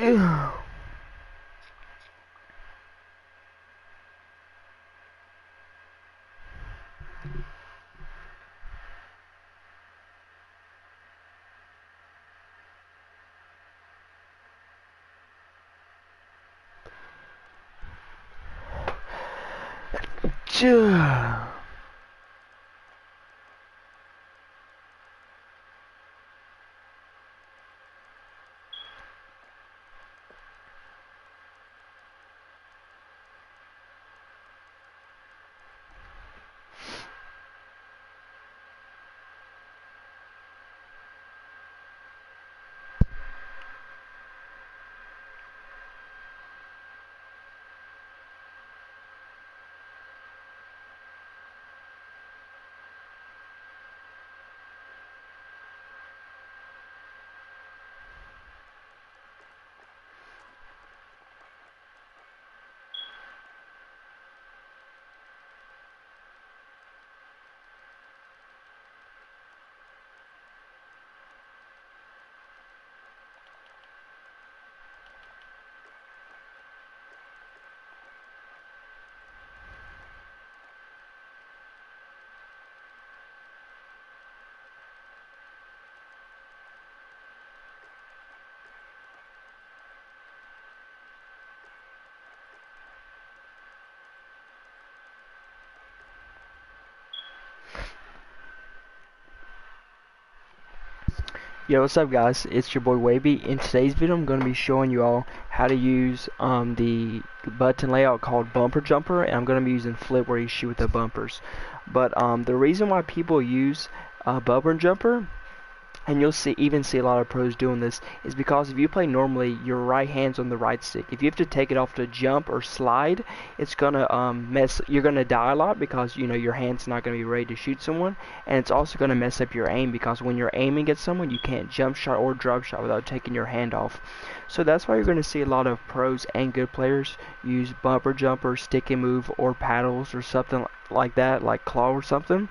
Yo, what's up guys? It's your boy Wavy. In today's video I'm going to be showing you all how to use the button layout called Bumper Jumper, and I'm going to be using Flip where you shoot with the bumpers. But the reason why people use Bumper Jumper, and you'll even see a lot of pros doing this, is because if you play normally, your right hand's on the right stick. If you have to take it off to jump or slide, it's gonna you're gonna die a lot because your hand's not gonna be ready to shoot someone, and it's also gonna mess up your aim because when you're aiming at someone, you can't jump shot or drop shot without taking your hand off. So that's why you're gonna see a lot of pros and good players use Bumper Jumper, stick and move, or paddles or something like that, like claw or something.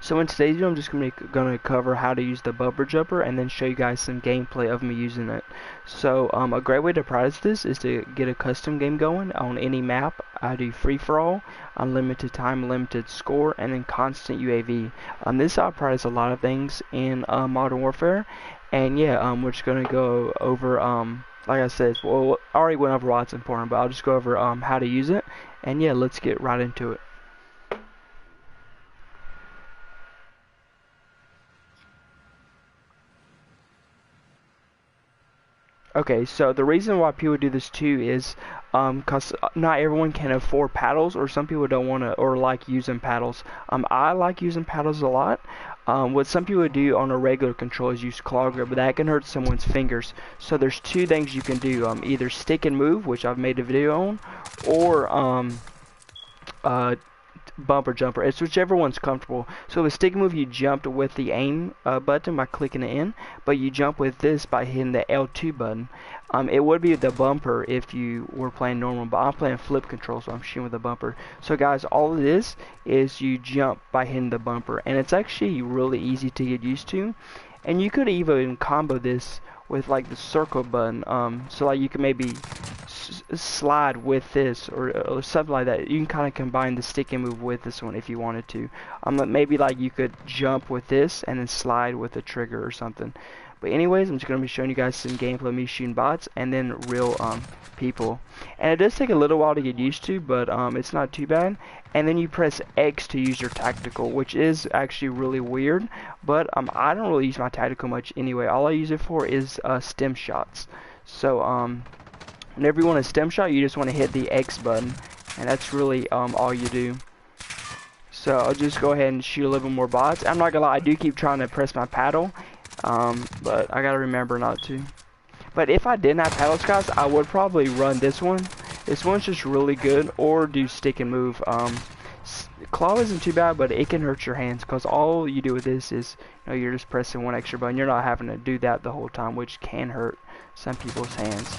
So in today's video I'm just going to cover how to use the Bumper Jumper and then show you guys some gameplay of me using it. So a great way to practice this is to get a custom game going on any map. I do free-for-all, unlimited time, limited score, and then constant UAV. This I practice a lot of things in Modern Warfare, and yeah, we're just going to go over like I said, well, I already went over why it's important, but I'll just go over how to use it, and yeah, let's get right into it. Okay, so the reason why people do this too is cause not everyone can afford paddles, or some people don't want to or like using paddles. I like using paddles a lot. What some people do on a regular control is use claw grip, but that can hurt someone's fingers. So there's two things you can do: either stick and move, which I've made a video on, or Bumper Jumper. It's whichever one's comfortable. So with stick move, you jumped with the aim button by clicking it in, but you jump with this by hitting the L2 button. It would be the bumper if you were playing normal, but I'm playing flip control, so I'm shooting with the bumper. So guys, all it is you jump by hitting the bumper, and it's actually really easy to get used to. And you could even combo this with like the circle button, so like you can maybe slide with this or something like that. You can kind of combine the stick and move with this one if you wanted to. Maybe like you could jump with this and then slide with the trigger or something. But anyways, I'm just going to be showing you guys some gameplay of me shooting bots and then real people. And it does take a little while to get used to, but it's not too bad. And then you press X to use your tactical, which is actually really weird. But I don't really use my tactical much anyway. All I use it for is stem shots. So whenever you want a stem shot, you just want to hit the X button, and that's really all you do. So I'll just go ahead and shoot a little bit more bots. I'm not gonna lie, I do keep trying to press my paddle, but I gotta remember not to. But if I didn't have paddles, guys, I would probably run this one. This one's just really good, or do stick and move. Claw isn't too bad, but it can hurt your hands because all you do with this is, you're just pressing one extra button. You're not having to do that the whole time, which can hurt some people's hands.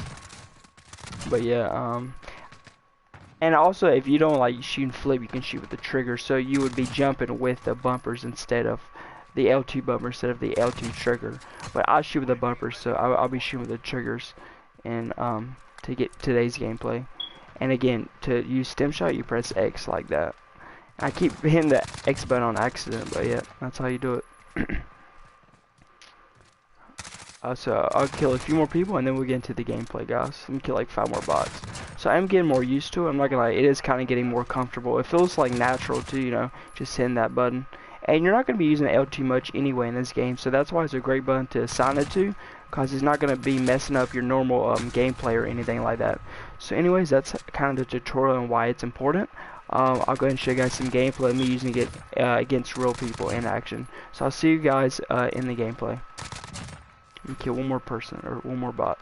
But yeah, and also if you don't like shooting flip, you can shoot with the trigger, so you would be jumping with the bumpers instead of the L2 bumper instead of the L2 trigger. But I shoot with the bumpers, so I'll be shooting with the triggers. in to get today's gameplay. And again, to use stem shot, you press X like that. I keep hitting the X button on accident, but yeah, that's how you do it. So I'll kill a few more people and then we'll get into the gameplay, guys. I'm gonna kill like 5 more bots. So I'm getting more used to it. I'm not gonna lie, it is kind of getting more comfortable. It feels like natural too, you know, just hitting that button. And you're not gonna be using L2 much anyway in this game, so that's why it's a great button to assign it to, because it's not gonna be messing up your normal gameplay or anything like that. So anyways, that's kind of the tutorial and why it's important. I'll go ahead and show you guys some gameplay of me using it against real people in action. So I'll see you guys in the gameplay. And kill one more person or one more bot.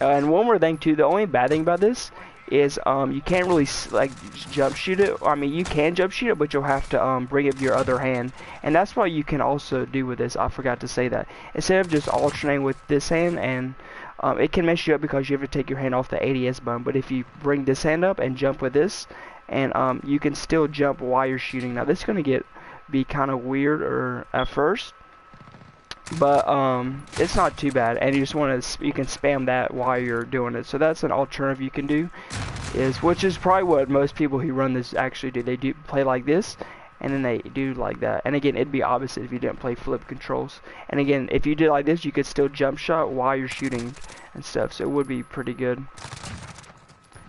And one more thing too, the only bad thing about this is you can't really like jump shoot it. I mean, you can jump shoot it, but you'll have to bring up your other hand, and that's what you can also do with this. I forgot to say that instead of just alternating with this hand, and it can mess you up because you have to take your hand off the ADS button. But if you bring this hand up and jump with this, and you can still jump while you're shooting. Now this is gonna be kind of weird or at first. But it's not too bad, and you just want to you can spam that while you're doing it. So that's an alternative you can do, which is probably what most people who run this actually do. They do play like this, and then they do like that. And again, it'd be opposite if you didn't play flip controls. And again, if you did like this, you could still jump shot while you're shooting and stuff. So it would be pretty good.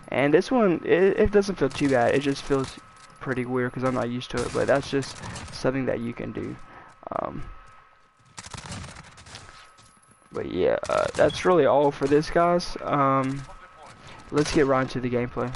And this one, it doesn't feel too bad. It just feels pretty weird because I'm not used to it. But that's just something that you can do. But yeah, that's really all for this, guys. Let's get right into the gameplay.